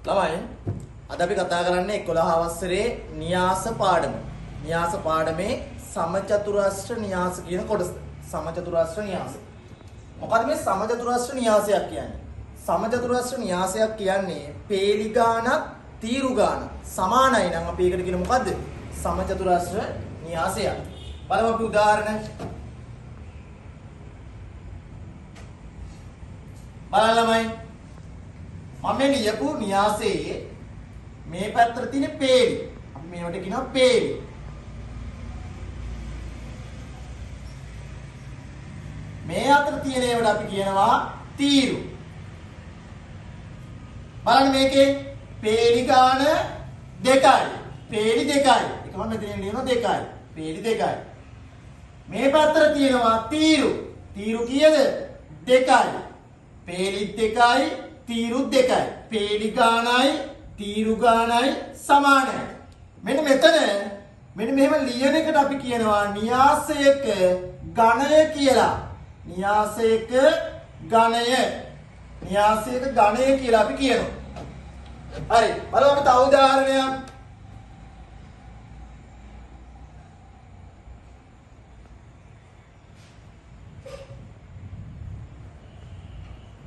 ළමයි අද අපි කතා කරන්නේ 11 වසරේ න්‍යාස පාඩම. න්‍යාස පාඩමේ සමචතුරාස්‍ර න්‍යාස කියන කොටස. සමචතුරාස්‍ර න්‍යාස. මොකද මේ සමචතුරාස්‍ර න්‍යාසයක් කියන්නේ? සමචතුරාස්‍ර න්‍යාසයක් කියන්නේ පේලි ගානක් තීරු ගානක් සමානයි නම් අපි ඒකට කියන මොකද්ද? සමචතුරාස්‍ර න්‍යාසයක්. බලමු අපි උදාහරණ. බලන්න ළමයි මම මේ ලියපු න්‍යාසයේ මේ පැත්තට තියෙන පේලි අපි මේවට කියනවා පේලි. මේ අතර තියෙන ඒවට අපි කියනවා තීරු. බලන්න මේකේ පේලි ගාන දෙකයි. පේලි දෙකයි. ඒක මම මෙතන ලියනවා දෙකයි. පේලි දෙකයි. මේ පැත්තට තියෙනවා තීරු. තීරු කීයද? දෙකයි. පේලි දෙකයි තීරු දෙකයි. පේලි ගානයි තීරු ගානයි සමානයි. මෙන්න මෙතන මෙන්න මෙහෙම ලියන එකට අපි කියනවා න්‍යාසයක ඝණය කියලා. න්‍යාසයක ඝණය. න්‍යාසයක ඝණය කියලා අපි කියනවා. හරි. බලමු අපි තව උදාහරණයක්.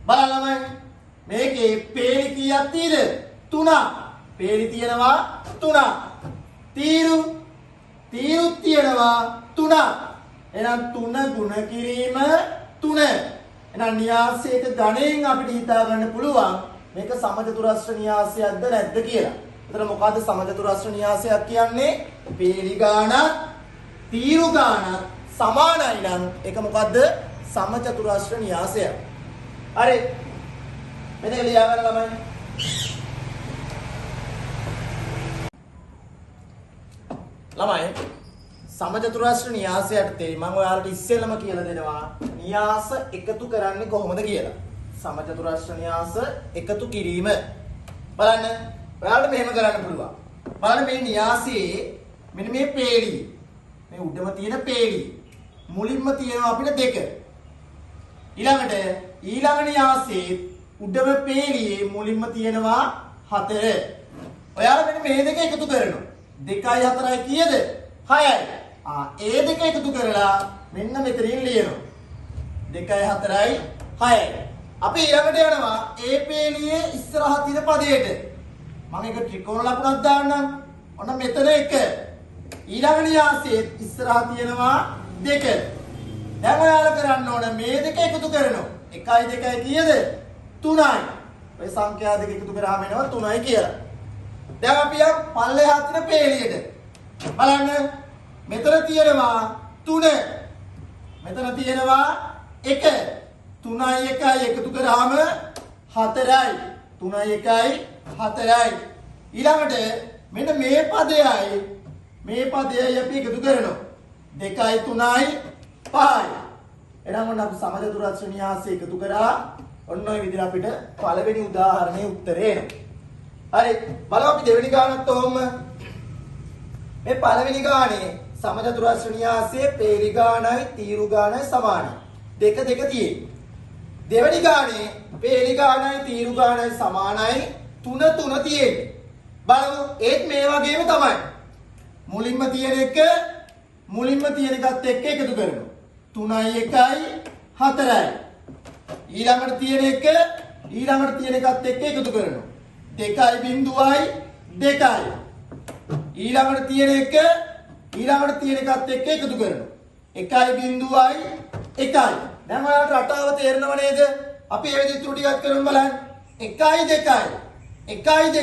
බලන්න ළමයි මේකේ පේලි කීයක් තියෙද? 3ක්. පේලි තියෙනවා 3ක්. තීරුත් තියෙනවා 3ක්. එහෙනම් 3 ගුණ කිරීම 3. එහෙනම් න්‍යාසයක ඝණයෙන් අපිට හිතා ගන්න පුළුවන් මේක සමචතුරාස්‍ර න්‍යාසයක්ද නැද්ද කියලා. එතන මොකද්ද සමචතුරාස්‍ර න්‍යාසයක් කියන්නේ? පේලි ගානක් තීරු ගානක් සමානයි නම් ඒක මොකද්ද? සමචතුරාස්‍ර න්‍යාසයක්. හරි. මෙතන ලියා ගන්න ළමයි. ළමයි සමචතුරාස්‍ර න්‍යාසයට තේ මම ඔයාලට ඉස්සෙල්ලම කියලා දෙනවා න්‍යාස එකතු කරන්නේ කොහොමද කියලා. සමචතුරාස්‍ර න්‍යාස එකතු කිරීම. බලන්න. ඔයාලට මෙහෙම කරන්න පුළුවන්. බලන්න මේ න්‍යාසයේ මෙන්න මේ පේලි. මේ උඩම තියෙන පේලි. මුලින්ම තියෙනවා අපිට 2. ඊළඟට ඊළඟ න්‍යාසයේ උඩම පේලියේ මුලින්ම තියෙනවා 4. ඔයාලා මෙන්න මේ දෙක එකතු කරනවා. 2යි 4යි කීයද? 6යි. ඒ දෙක එකතු කරලා මෙන්න මෙතනින් ලියනවා. 2යි 4යි 6යි. අපි ඊළඟට යනවා ඒ පේලියේ ඉස්සරහ තියෙන පදයට. මම එක ත්‍රිකෝණ ලකුණක් දාන්නම්. ඔන්න මෙතන 1. ඊළඟ න්‍යාසයේ ඉස්සරහ තියෙනවා 2. දැන් ඔයාලා කරන්න ඕන මේ දෙක එකතු කරනවා. 1යි 2යි කීයද? 3යි. ඔය සංඛ්‍යා දෙක එකතු කරාම එනවා 3යි කියලා. දැන් අපි යම් පල්ලෙහා තියෙන පේලියට. බලන්න. මෙතන තියෙනවා 3. මෙතන තියෙනවා 1. 3යි 1යි එකතු කරාම 4යි. 3යි 1යි 4යි. ඊළඟට මෙන්න මේ පදයයි අපි එකතු කරනවා. 2යි 3යි 5යි. එහෙනම් ඔන්න අපි සමචතුරාස්‍ර න්‍යාසය එකතු කරා. ඔන්න ඔය විදිහට අපිට පළවෙනි උදාහරණයේ උත්තරේ එනවා. හරි. බලමු අපි දෙවෙනි ගානත් ඔහොම. මේ පළවෙනි ගානේ සමචතුරාස්‍ර න්‍යාසයේ පේලි ගානයි තීරු ගානයි සමානයි. 2 2 තියෙන්නේ. දෙවෙනි ගානේ පේලි ගානයි තීරු ගානයි සමානයි 3 3 තියෙන්නේ. බලමු ඒත් මේ වගේම තමයි. මුලින්ම තියෙන එකත් එක්ක එකතු කරනවා. 3යි 1යි 4යි. ඊළඟට තියෙන එකත් එක්ක එකතු කරනවා. 2යි බිංදුවයි 2යි. ඊළඟට තියෙන එකත් එක්ක එකතු කරනවා. 1යි බිංදුවයි 1යි. දැන් ඔයාලට රටාව තේරෙනව නේද? අපි මේ විදිහට ටිකක් කරමු බලන්න. 1යි 2යි 3යි. 2යි 1යි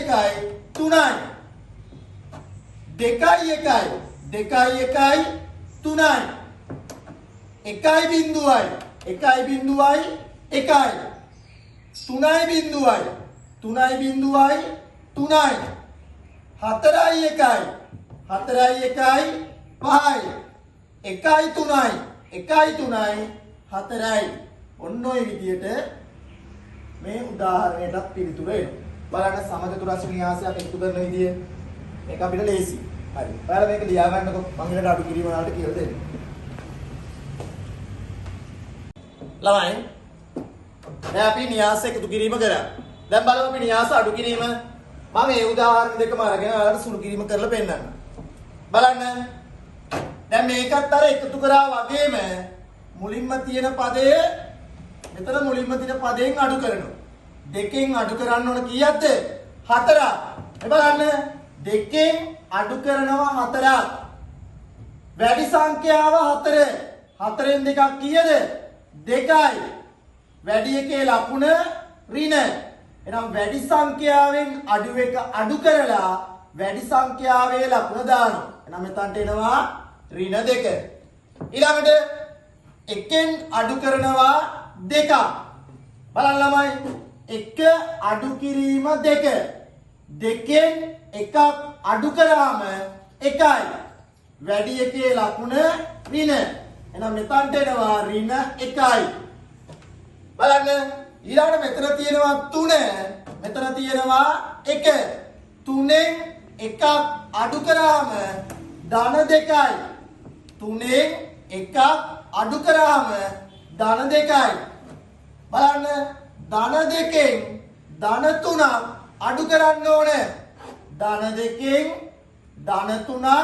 3යි. 1යි බිංදුවයි 1යි. 3යි බිංදුවයි 3යි. 4යි 1යි 5යි. 1යි 3යි 4යි. ඔන්න ඔය විදියට මේ උදාහරණයටත් පිළිතුර එනවා. බලන්න සමචතුරාස්‍ර න්‍යාසයක් එකතු කරන විදිය. මේක අපිට ලේසි. හරි. ඔයාලා මේක ලියා ගන්නකො මම ඊළඟට අඩු කිරීම වලට කියලා දෙන්න. ළමයි දැන් අපි න්‍යාස එකතු කිරීම කරා. දැන් බලමු අපි න්‍යාස අඩු කිරීම මම මේ උදාහරණ දෙකම අරගෙන ඔයාලට සුළු කිරීම කරලා පෙන්නන්න. බලන්න. දැන් මේකත් අර එකතු කරා වගේම මුලින්ම තියෙන පදය මෙතන මුලින්ම තියෙන පදයෙන් අඩු කරනවා. දෙකෙන් අඩු කරන්න ඕන කීයක්ද? 4ක්. මේ බලන්න. දෙකෙන් අඩු කරනවා 4ක්. වැඩි සංඛ්‍යාව 4. 4න් දෙකක් කීයද? 2යි. වැඩි එකේ ලකුණ ඍණ. එහෙනම් වැඩි සංඛ්‍යාවෙන් අඩු එක අඩු කරලා වැඩි සංඛ්‍යාවේ ලකුණ දානවා. එහෙනම් මෙතනට එනවා ඍණ 2. ඊළඟට එකෙන් අඩු කරනවා 2ක්. බලන්න ළමයි. 1 අඩු කිරීම 2. දෙකෙන් එකක් අඩු කරාම 1යි. වැඩි එකේ ලකුණ ඍණ. එහෙනම් මෙතනට එනවා ඍණ 1යි. බලන්න ඊළඟට මෙතන තියෙනවා 3. මෙතන තියෙනවා 1. 3ෙන් එකක් අඩු කරාම ධන 2යි. 3ෙන් එකක් අඩු කරාම ධන 2යි. බලන්න ධන 2ෙන් ධන 3ක් අඩු කරන්න ඕනේ. ධන 2ෙන් ධන 3ක්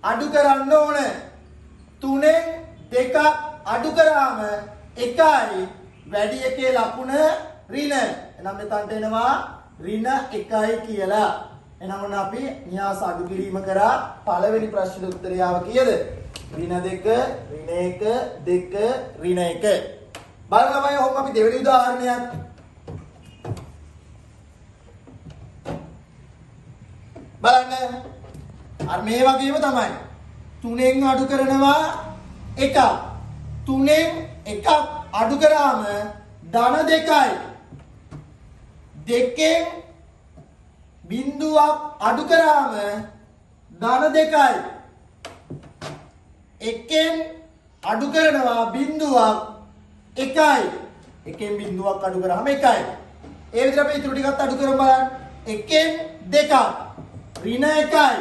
අඩු කරන්න ඕනේ. 3ෙන් 2ක් අඩු කරාම 1යි. වැඩි එකේ ලකුණ ඍණ. එහෙනම් මෙතනට එනවා ඍණ 1යි කියලා. එහෙනම් ඔන්න අපි න්‍යාස අඩු කිරීම කරා පළවෙනි ප්‍රශ්නේ උත්තරය ආව කීයද? ඍණ 2 ඍණ 1 2 ඍණ 1. බලන්න ළමයි ඔහොම අපි දෙවෙනි උදාහරණයක්. බලන්න අර මේ වගේම තමයි. 3ෙන් අඩු කරනවා 1ක්. 3ෙන් එකක් අඩු කරාම ධන 2යි. දෙකෙන් බිංදුවක් අඩු කරාම ධන 2යි. එකෙන් අඩු කරනවා බිංදුවක් 1යි. එකෙන් බිංදුවක් අඩු කරාම 1යි. ඒ විදිහට අපි ඊටු ටිකත් අඩු කරමු බලන්න. එකෙන් 2ක් ඍණ 1යි.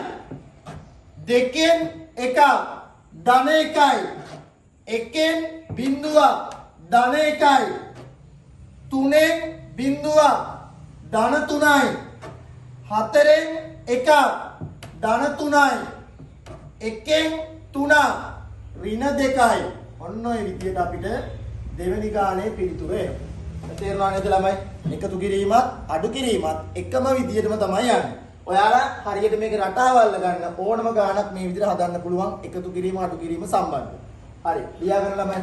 දෙකෙන් එකක් ධන 1යි. එකෙන් බිංදුවක් ධන 1යි. 3ෙන් බිංදුවක් ධන 3යි. 4ෙන් එකක් ධන 3යි. එකෙන් 3ක් ඍණ 2යි. ඔන්න ඔය විදිහට අපිට දෙවෙනි ගානේ පිළිතුර එනවා. තේරුණා නේද ළමයි? එකතු කිරීමත් අඩු කිරීමත් එකම විදිහටම තමයි යන්නේ. ඔයාලා හරියට මේක රටාවල් ගන්න ඕනම ගානක් මේ විදිහට හදන්න පුළුවන් එකතු කිරීම අඩු කිරීම සම්බන්ධව. හරි. ලියා ගන්න ළමයි.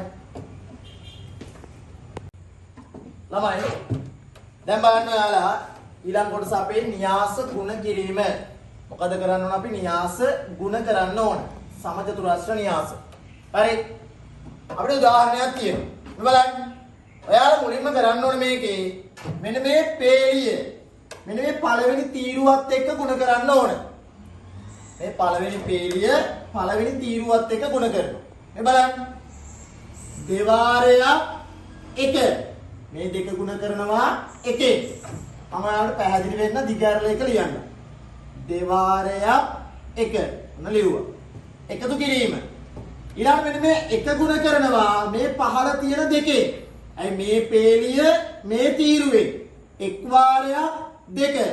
ළමයි දැන් බලන්න ඔයාලා ඊළඟ කොටස අපේ න්‍යාස ගුණ කිරීම. මොකද කරන්න ඕන අපි න්‍යාස ගුණ කරන්න ඕන. සමචතුරාස්‍ර න්‍යාස. හරි. අපිට උදාහරණයක් තියෙනවා. බලන්න. ඔයාලා මුලින්ම කරන්න ඕනේ මේකේ මෙන්න මේ පේලිය. මෙන්න මේ පළවෙනි තීරුවත් එක්ක ගුණ කරන්න ඕනේ. මේ පළවෙනි පේලිය පළවෙනි තීරුවත් එක්ක ගුණ කරනවා. මේ බලන්න. දෙවාරයක් 1. මේ දෙක ගුණ කරනවා 1. මම ඔයාලට පැහැදිලි වෙන්න දිගාරල එක ලියන්න. දෙවාරයක් 1. ඔන්න ලියුවා. එකතු කිරීම. ඊළඟ මෙන්න මේ 1 ගුණ කරනවා මේ පහළ තියෙන දෙකේ. අයි මේ පේලිය මේ තීරුවේ. එක් වාරයක් 2.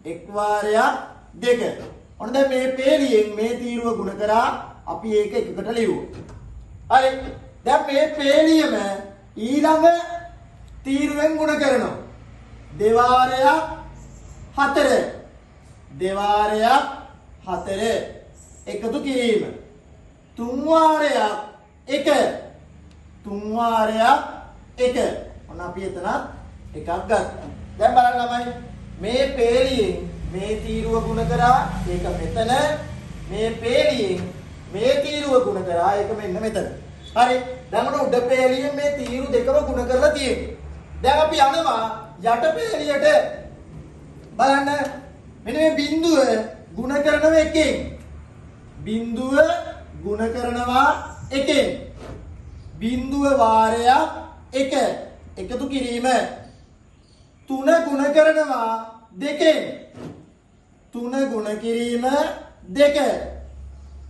එක් වාරයක් 2. ඔන්න දැන් මේ පේලියෙන් මේ තීරුව ගුණ කරා අපි ඒක එකකට ලියුවා. හරි. දැන් මේ පේලියම ඊළඟ තීරුවෙන් ගුණ කරනවා. දෙවාරයක් 4. දෙවාරයක් 4. එකතු කිරීම. 3 වාරයක් 1. 3 වාරයක් 1. ඔන්න අපි එතන එකක් ගත්තා. දැන් බලන්න ළමයි මේ පේලියෙන් මේ තීරුව ගුණ කරා ඒක මෙතන. මේ පේලියෙන් මේ තීරුව ගුණ කරා ඒක මෙන්න මෙතන. හරි. දැන් උඩ පේලියෙන් මේ තීරු දෙකම ගුණ කරලා තියෙනවා. දැන් අපි යනවා යට පේලියට. බලන්න මෙන්න මේ බිංදුව ගුණ කරනවා එකෙන්. බිංදුව ගුණ කරනවා එකෙන්. බිංදුව වාරයක් 1. එකතු කිරීම. 3 ගුණ කරනවා 2. 3 ගුණ කිරීම 2.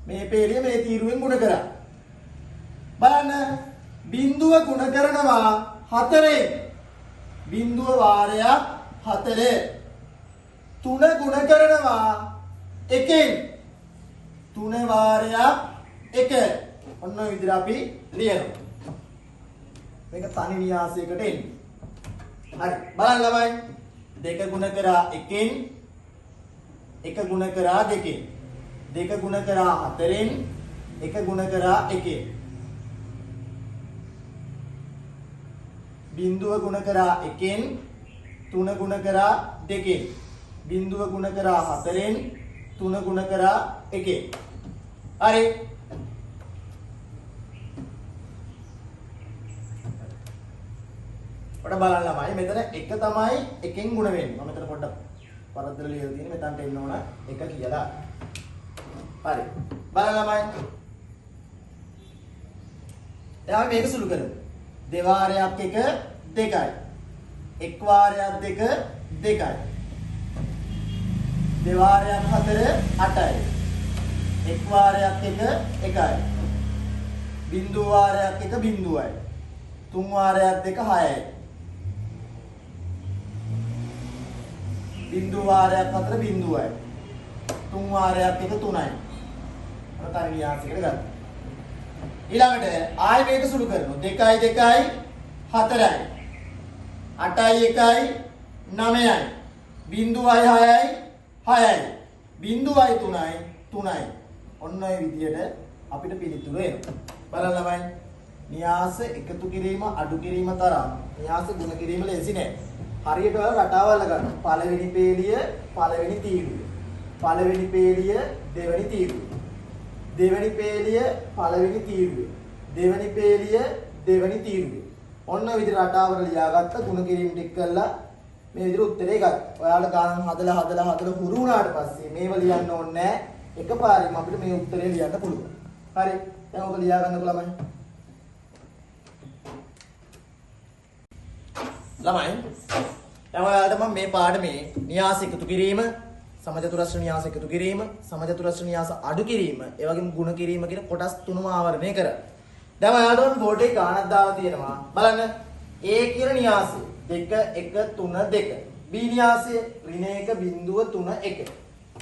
මේ පේලිය මේ තීරුවෙන් ගුණ කරා. බලන්න බිංදුව ගුණ කරනවා 4. බිංදුව වාරයක් 4. 3 ගුණ කරනවා 1න් 3 වාරයක් 1 ඔන්න ඔය විදිහට අපි ලියනවා මේක තනි න්‍යාසයකට එන්නේ හරි බලන්න ළමයි 2 ගුණ කරා 1න් 1 ගුණ කරා 2න් 2 ගුණ කරා 4න් 1 ගුණ කරා 1න් බිංදුව ගුණ කරා 1න් 3 ගුණ කරා 2න් බිංදුව ගුණ කරා 4න් 3 ගුණ කරා 1න් හරි ඔන්න බලන්න ළමයි මෙතන 1 තමයි 1න් ගුණ වෙන්නේ මම මෙතන පොඩ්ඩක් පරද්දලා ලියලා තියෙන්නේ මෙතනට එන්න ඕන 1 කියලා හරි බලන්න ළමයි එයා මේක සුළු කරමු දෙවාරයක් 1 2යි එක් වාරයක් 2 2යි දෙවාරයක් 4 8යි එක් වාරයක් 1 1යි බිංදුව වාරයක් 1 බිංදුවයි තුන් වාරයක් 2 6යි බිංදුව වාරයක් 4 බිංදුවයි තුන් වාරයක් 1 3යි අර තව න්‍යාසයකට ගන්න ඊළඟට ආයෙ මේක සුළු කරනවා 2යි 2යි 4යි 8යි 1යි 9යි බිංදුවයි 6යි 6යි බිංදුවයි 3යි 3යි ඔන්න ඔය විදියට අපිට පිළිතුර එනවා බලන්න ළමයි න්‍යාස එකතු කිරීම අඩු කිරීම තරම් න්‍යාස ගුණ කිරීම ලේසි නෑ හරියට ඔයාලා රටාවල් ගන්න පළවෙනි පේලිය පළවෙනි තීරුව පළවෙනි පේලිය දෙවෙනි තීරුව දෙවෙනි පේලිය පළවෙනි තීරුව දෙවෙනි පේලිය දෙවෙනි තීරුව ඔන්න ඔය විදිහට රටාවල ලියාගත්ත ගුණ කිරීම ටික කළා මේ විදිහට උත්තරේ ගත්තා. ඔයාලා ගණන් හදලා හුරු වුණාට පස්සේ මේව ලියන්න ඕනේ නැහැ. එකපාරින්ම අපිට මේ උත්තරේ ලියන්න පුළුවන්. හරි. දැන් ඔක ලියා ගන්නකො ළමයි. ළමයි. දැන් ඔයාලට මම මේ පාඩමේ න්‍යාස එකතු කිරීම, සමචතුරස්‍ර න්‍යාස එකතු කිරීම, සමචතුරස්‍ර න්‍යාස අඩු කිරීම, ඒ වගේම ගුණ කිරීම කියන කොටස් තුනම ආවරණය කරා. දැන් ඔයාලට බෝඩ් එකේ ගානක් දාලා තියෙනවා. බලන්න. A කියන න්‍යාසය 2 1 3 2. B න්‍යාසය ඍණ 1 බිංදුව 3 1.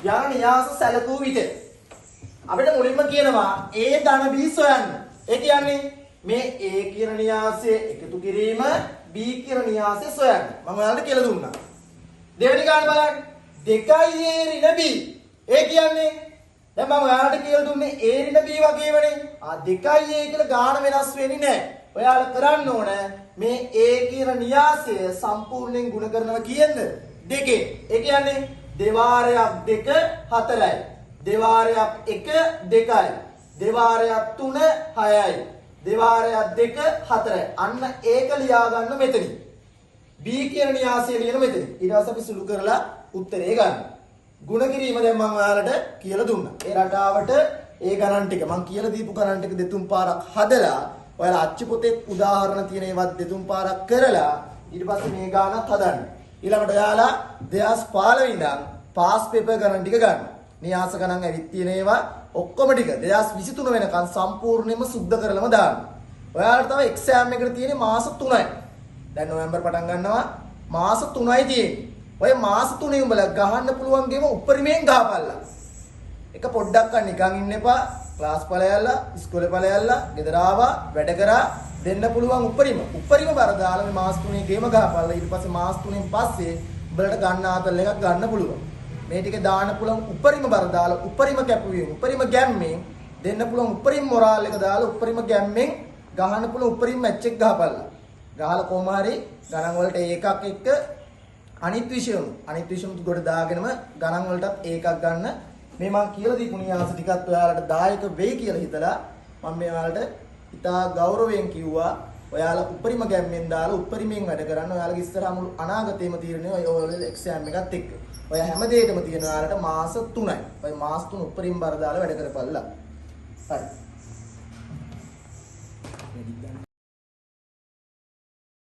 යන න්‍යාස සැලකූ විට අපිට මුලින්ම කියනවා A ධන B සොයන්න. ඒ කියන්නේ මේ A කියන න්‍යාසය එකතු කිරීම B කියන න්‍යාසය සොයන්න. මම ඔයාලට කියලා දුන්නා. දෙවෙනි ගාන බලන්න. 2යි A ඍණ B. ඒ කියන්නේ දැන් මම ඔයාලට කියලා දුන්නේ A ඍණ B වගේමනේ. 2යි A කියලා ගාන වෙනස් වෙන්නේ නැහැ. ඔයාලා කරන්න ඕන මේ A කියන න්‍යාසය සම්පූර්ණයෙන් ගුණ කරනවා කියන්න දෙකෙන්. ඒ කියන්නේ දෙවාරයක් 2 4යි. දෙවාරයක් 1 2යි. දෙවාරයක් 3 6යි. දෙවාරයක් 2 4යි. අන්න ඒක ලියා ගන්න මෙතනින්. B කියන න්‍යාසය ලියන මෙතනින්. ඊට පස්සේ අපි සුළු කරලා උත්තරේ ගන්න. ගුණ කිරීම දැන් මම ඔයාලට කියලා දුන්නා. ඒ රටාවට ඒ ගණන් ටික මම කියලා දීපු ගණන් ටික දෙතුන් පාරක් හදලා ඔයාලා අච්චු පොතේ උදාහරණ තියෙන ඒවත් දෙතුන් පාරක් කරලා ඊට පස්සේ මේ ගානත් හදන්න. ඊළඟට ඔයාලා 2015 ඉඳන් පාස් පේපර් ගණන් ටික ගන්න. න්‍යාස ගණන් ඇවිත් තියෙන ඒවා ඔක්කොම ටික 2023 වෙනකන් සම්පූර්ණයෙන්ම සුද්ධ කරලම දාන්න. ඔයාලට තව එක්සෑම් එකකට තියෙන්නේ මාස 3යි. දැන් නොවැම්බර් පටන් ගන්නවා මාස 3යි තියෙන්නේ. ඔය මාස 3 උඹලා ගහන්න පුළුවන් ගේම උපරිමයෙන් ගහපල්ලා. එක පොඩ්ඩක් නිකන් ඉන්න එපා. ක්ලාස් ඵලයල්ලා, ඉස්කෝලේ ඵලයල්ලා, ගෙදර ආවා, වැඩ කරා දෙන්න පුළුවන් උපරිම බර දාලා මේ මාස 3 ගේම ගහපල්ලා. ඊට පස්සේ මාස 3න් පස්සේ උඹලට ගන්න ආතල් එකක් ගන්න පුළුවන්. මේ ටික දාන්න පුළුවන් උපරිම බර දාලා, උපරිම කැපුවීම, උපරිම ගැම්මෙන් දෙන්න පුළුවන් උපරිම මොරාල් එක දාලා, උපරිම ගැම්මෙන් ගහන්න පුළුවන් උපරිම මැච් එක ගහපල්ලා. ගහලා කොහොම හරි ගණන් වලට ඒකක් එක්ක අනිත් විෂයුත් ගොඩ දාගෙනම ගණන් වලටත් ඒකක් ගන්න. මේ මම කියලා දීපු න්‍යාස ටිකත් ඔයාලට දායක වෙයි කියලා හිතලා මම මේ ඔයාලට ඉතා ගෞරවයෙන් කිව්වා ඔයාලා උපරිම ගැම්මෙන් දාලා උපරිමයෙන් වැඩ කරන්න. ඔයාලගේ ඉස්සරහා මුළු අනාගතේම තීරණය ඔය ඔයාලගේ එක්සෑම් එකත් එක්ක. ඔය හැම දෙයකම තියෙන ඔයාලට මාස 3යි. ඔය මාස 3 උපරිම බර දාලා වැඩ කරපළා. හරි.